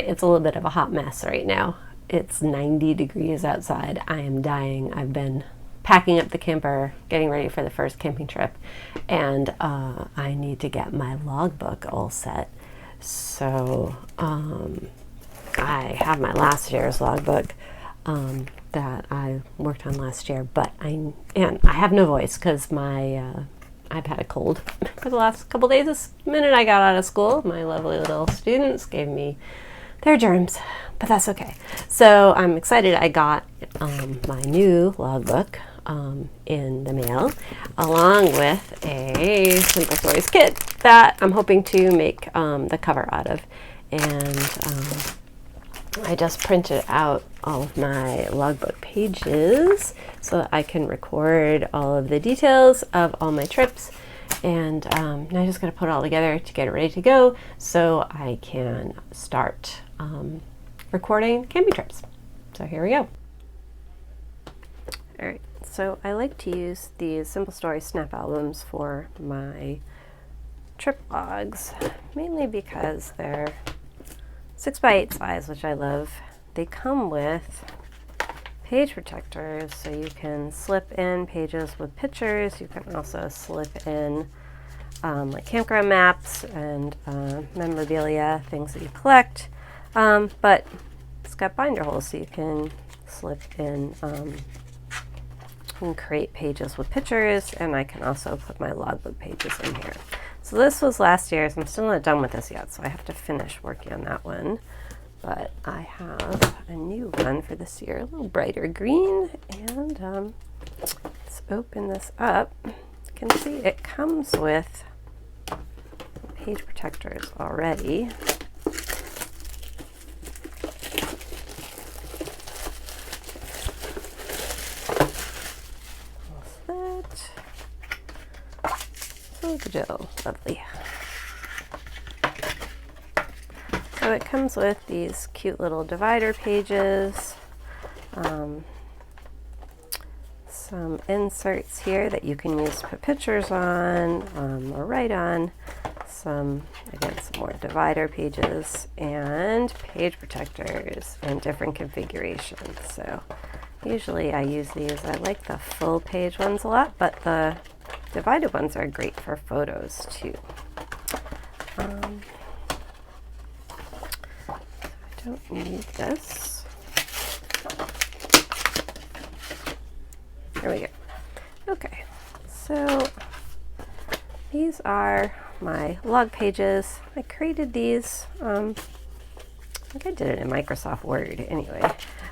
it's a little bit of a hot mess right now. It's 90 degrees outside. I am dying. I've been packing up the camper, getting ready for the first camping trip, and I need to get my logbook all set. So I have my last year's logbook that I worked on last year, but I have no voice because I've had a cold for the last couple days. This minute I got out of school, my lovely little students gave me their germs, but that's okay. So I'm excited. I got my new logbook in the mail, along with a Simple Stories kit that I'm hoping to make the cover out of. And I just printed out all of my logbook pages so that I can record all of the details of all my trips. And now I just got to put it all together to get it ready to go so I can start recording camping trips. So here we go. All right, so I like to use these Simple Stories snap albums for my trip logs, mainly because they're 6x8 size, which I love. They come with page protectors, so you can slip in pages with pictures. You can also slip in like campground maps and memorabilia, things that you collect. But it's got binder holes, so you can slip in and create pages with pictures, and I can also put my logbook pages in here. So this was last year's. I'm still not done with this yet, so I have to finish working on that one. But I have a new one for this year, a little brighter green. And let's open this up. You can see it comes with page protectors already. Lovely. So it comes with these cute little divider pages, some inserts here that you can use to put pictures on or write on, some more divider pages, and page protectors in different configurations. So usually I use these. I like the full page ones a lot, but the divided ones are great for photos too. I don't need this. There we go. Okay, so these are my log pages. I created these, I think I did it in Microsoft Word anyway.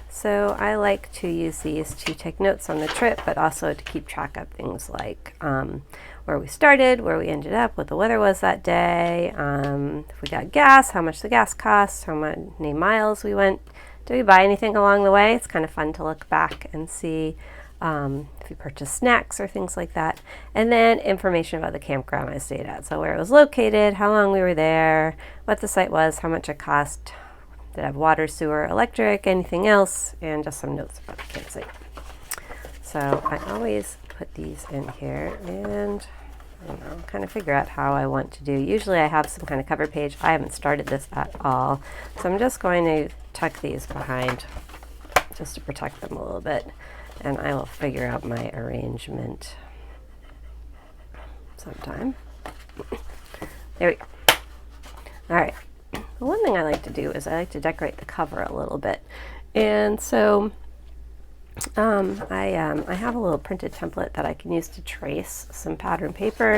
So I like to use these to take notes on the trip, but also to keep track of things like where we started, where we ended up, what the weather was that day, if we got gas, how much the gas cost, how many miles we went. Did we buy anything along the way? It's kind of fun to look back and see if we purchased snacks or things like that. And then information about the campground I stayed at. So where it was located, how long we were there, what the site was, how much it cost. Did I have water, sewer, electric, anything else, and just some notes about the campsite. So I always put these in here and I don't know, kind of figure out how I want to do. Usually I have some kind of cover page. I haven't started this at all. So I'm just going to tuck these behind just to protect them a little bit. And I will figure out my arrangement sometime. There we go. All right. The one thing I like to do is I like to decorate the cover a little bit. And so I have a little printed template that I can use to trace some pattern paper,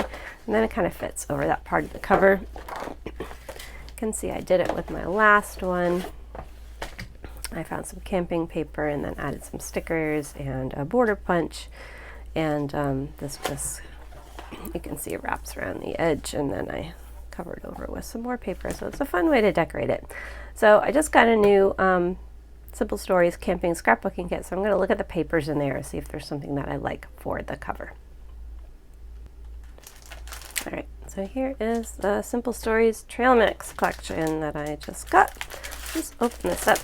and then it kind of fits over that part of the cover. You can see I did it with my last one. I found some camping paper and then added some stickers and a border punch, and this just, you can see, it wraps around the edge, and then I covered over with some more paper, so it's a fun way to decorate it. So I just got a new Simple Stories camping scrapbooking kit, so I'm going to look at the papers in there and see if there's something that I like for the cover. Alright, so here is the Simple Stories Trail Mix collection that I just got. Let's open this up.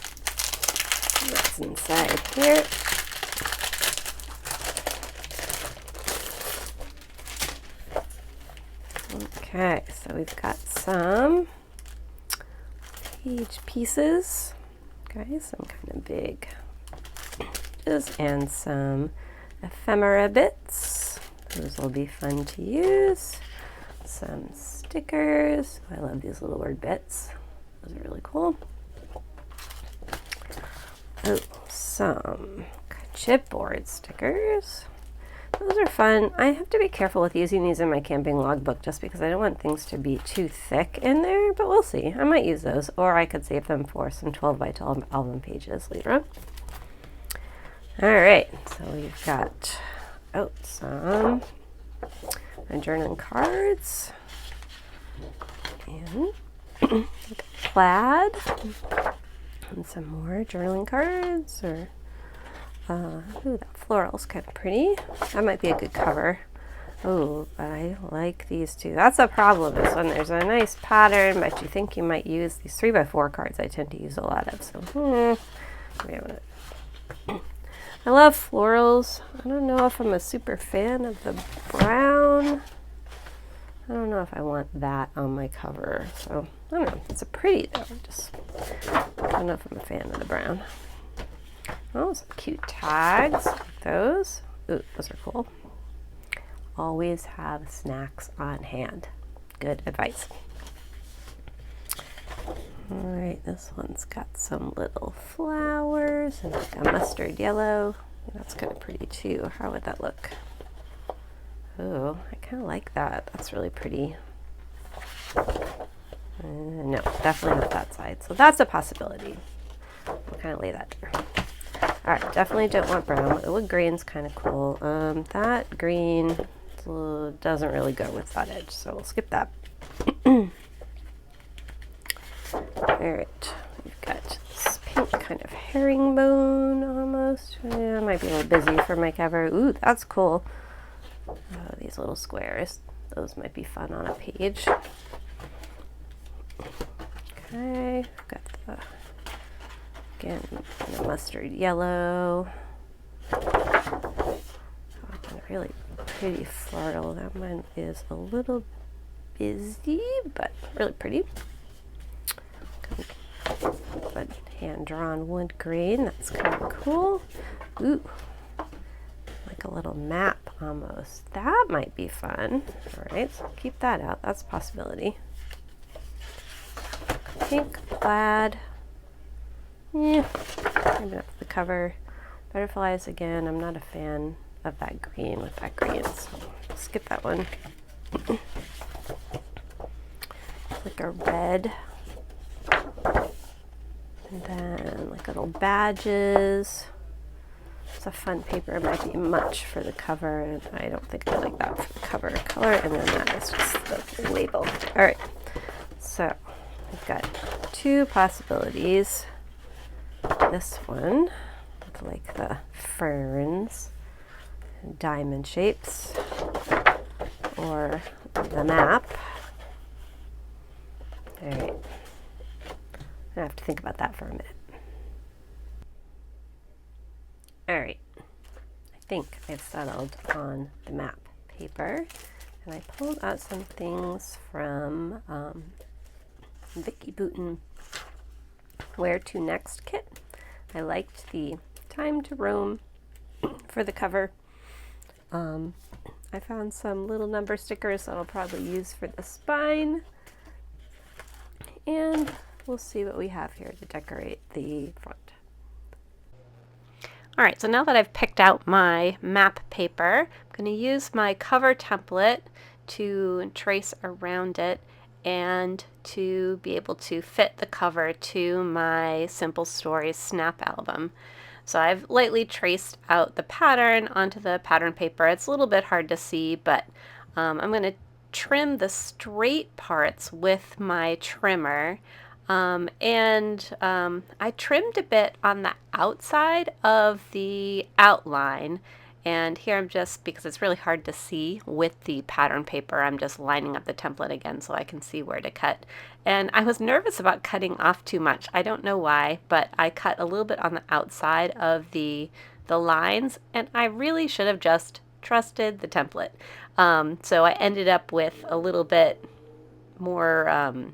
What's inside here? Okay, so we've got some page pieces. Okay, some kind of big pages and some ephemera bits. Those will be fun to use. Some stickers. I love these little word bits. Those are really cool. Oh, some chipboard stickers. Those are fun. I have to be careful with using these in my camping logbook just because I don't want things to be too thick in there, but we'll see. I might use those, or I could save them for some 12 by 12 album pages later on. All right, so we've got some journaling cards and plaid and some more journaling cards. Or ooh, that floral's kind of pretty. That might be a good cover. Oh, but I like these two. That's a problem, is when there's a nice pattern, but you think you might use these 3x4 cards. I tend to use a lot of, so I love florals. I don't know if I'm a super fan of the brown. I don't know if I want that on my cover. So, I don't know. It's a pretty, though. I don't know if I'm a fan of the brown. Oh, some cute tags. Like those. Ooh, those are cool. Always have snacks on hand. Good advice. Alright, this one's got some little flowers and like a mustard yellow. That's kind of pretty too. How would that look? Oh, I kind of like that. That's really pretty. No, definitely not that side. So that's a possibility. I'll kind of lay that there. Alright, definitely don't want brown. The wood green's kind of cool. That green doesn't really go with that edge, so we'll skip that. Alright, we've got this pink kind of herringbone almost. Yeah, I might be a little busy for my cover. Ooh, that's cool. These little squares. Those might be fun on a page. Okay, I've got the, again, the mustard yellow. Oh, and a really pretty floral. That one is a little busy, but really pretty. But hand-drawn wood green, that's kind of cool. Ooh, like a little map almost. That might be fun. All right, so keep that out. That's a possibility. Pink plaid. Yeah, maybe not the cover. Butterflies again. I'm not a fan of that green with that green, so skip that one. Like a red. And then like little badges. It's a fun paper. It might be much for the cover, and I don't think I like that for the cover color. And then that is just the label. All right, so we've got two possibilities. This one with like the ferns, diamond shapes, or the map. All right. I have to think about that for a minute. Alright, I think I've settled on the map paper, and I pulled out some things from Vicki Boutin Where to Next kit. I liked the Time to Roam for the cover. I found some little number stickers that I'll probably use for the spine, and we'll see what we have here to decorate the front. All right, so now that I've picked out my map paper, I'm going to use my cover template to trace around it and to be able to fit the cover to my Simple Stories snap album. So I've lightly traced out the pattern onto the pattern paper. It's a little bit hard to see, but I'm going to trim the straight parts with my trimmer. I trimmed a bit on the outside of the outline, and here I'm just, because it's really hard to see with the pattern paper, I'm just lining up the template again so I can see where to cut. And I was nervous about cutting off too much. I don't know why, but I cut a little bit on the outside of the lines, and I really should have just trusted the template. So I ended up with a little bit more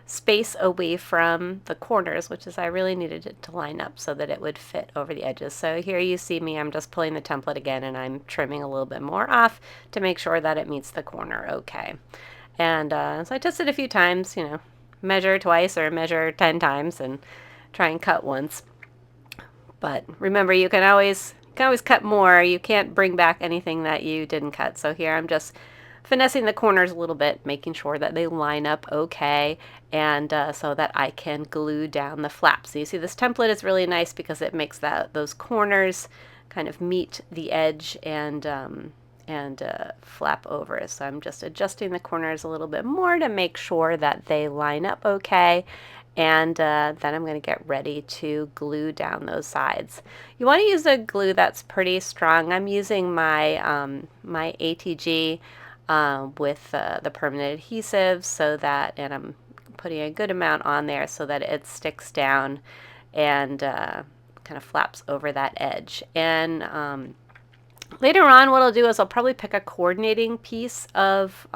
space away from the corners, which is I really needed it to line up so that it would fit over the edges. So here you see me, I'm just pulling the template again and I'm trimming a little bit more off to make sure that it meets the corner okay. And so I tested a few times, you know, measure twice or measure 10 times and try and cut once. But remember, you can always cut more. You can't bring back anything that you didn't cut. So here I'm just finessing the corners a little bit, making sure that they line up okay, and so that I can glue down the flaps. So you see this template is really nice because it makes those corners kind of meet the edge and flap over. So I'm just adjusting the corners a little bit more to make sure that they line up okay. And then I'm going to get ready to glue down those sides. You want to use a glue that's pretty strong. I'm using my my ATG with the permanent adhesive, so that, and I'm putting a good amount on there so that it sticks down and kind of flaps over that edge. And later on, what I'll do is I'll probably pick a coordinating piece of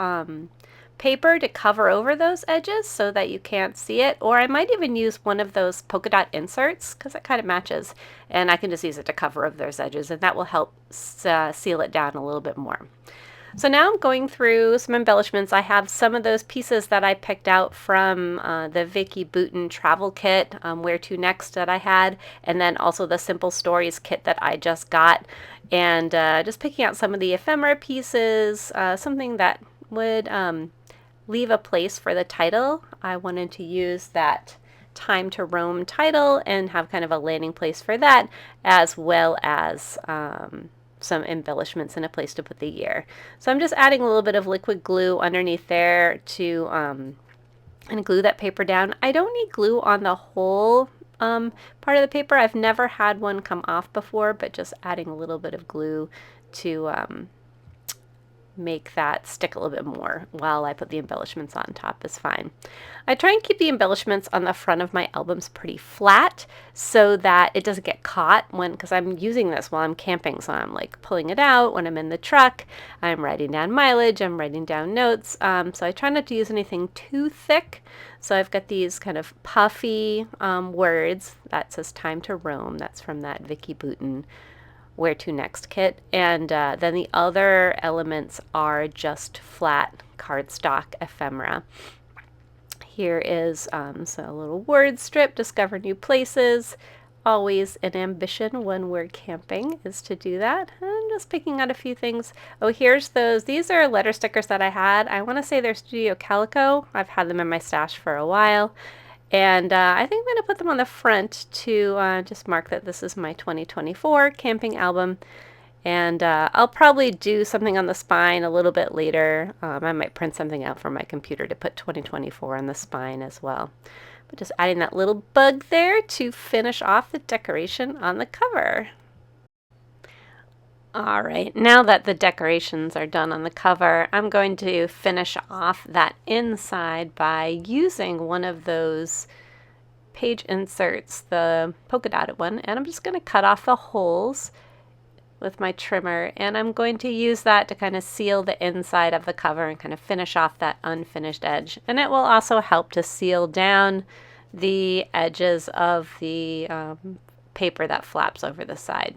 paper to cover over those edges so that you can't see it, or I might even use one of those polka dot inserts because it kind of matches, and I can just use it to cover over those edges, and that will help seal it down a little bit more. So now I'm going through some embellishments. I have some of those pieces that I picked out from the Vicky Boutin travel kit, Where To Next, that I had, and then also the Simple Stories kit that I just got, and just picking out some of the ephemera pieces, something that would leave a place for the title. I wanted to use that Time to Roam title and have kind of a landing place for that, as well as some embellishments and a place to put the year. So I'm just adding a little bit of liquid glue underneath there to and glue that paper down. I don't need glue on the whole part of the paper. I've never had one come off before, but just adding a little bit of glue to make that stick a little bit more while I put the embellishments on top is fine. I try and keep the embellishments on the front of my albums pretty flat so that it doesn't get caught because I'm using this while I'm camping. So I'm like pulling it out when I'm in the truck, I'm writing down mileage, I'm writing down notes. So I try not to use anything too thick. So I've got these kind of puffy words that says Time to Roam. That's from that Vicky Boutin Where To Next kit, and then the other elements are just flat cardstock ephemera. Here is so a little word strip, Discover New Places. Always an ambition when we're camping is to do that. I'm just picking out a few things. Oh, here's those. These are letter stickers that I had. I want to say they're Studio Calico. I've had them in my stash for a while. And I think I'm going to put them on the front to just mark that this is my 2024 camping album. And I'll probably do something on the spine a little bit later. I might print something out from my computer to put 2024 on the spine as well. But just adding that little bug there to finish off the decoration on the cover. All right, now that the decorations are done on the cover, I'm going to finish off that inside by using one of those page inserts, the polka dotted one, and I'm just going to cut off the holes with my trimmer, and I'm going to use that to kind of seal the inside of the cover and kind of finish off that unfinished edge. And it will also help to seal down the edges of the paper that flaps over the side.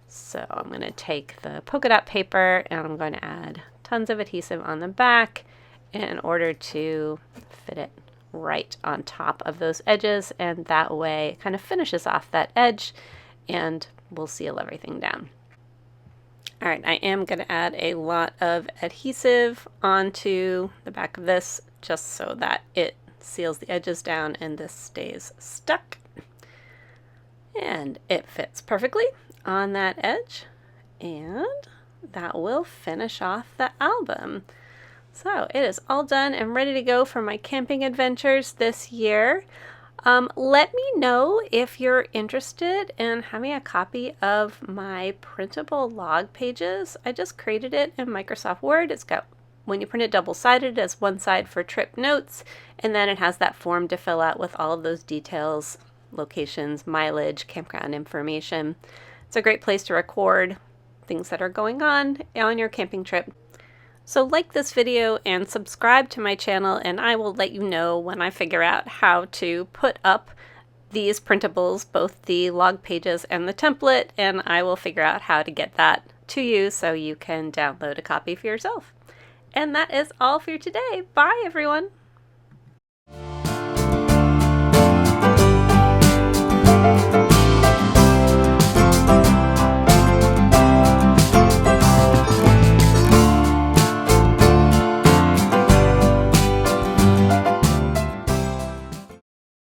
So I'm going to take the polka dot paper and I'm going to add tons of adhesive on the back in order to fit it right on top of those edges, and that way it kind of finishes off that edge and we'll seal everything down. All right, I am going to add a lot of adhesive onto the back of this just so that it seals the edges down and this stays stuck. And it fits perfectly on that edge, and that will finish off the album. So it is all done and ready to go for my camping adventures this year. Let me know if you're interested in having a copy of my printable log pages. I just created it in Microsoft Word. It's got, when you print it double-sided, it's one side for trip notes, and then it has that form to fill out with all of those details, locations, mileage, campground information. It's a great place to record things that are going on your camping trip. So like this video and subscribe to my channel, and I will let you know when I figure out how to put up these printables, both the log pages and the template, and I will figure out how to get that to you so you can download a copy for yourself. And that is all for today. Bye, everyone.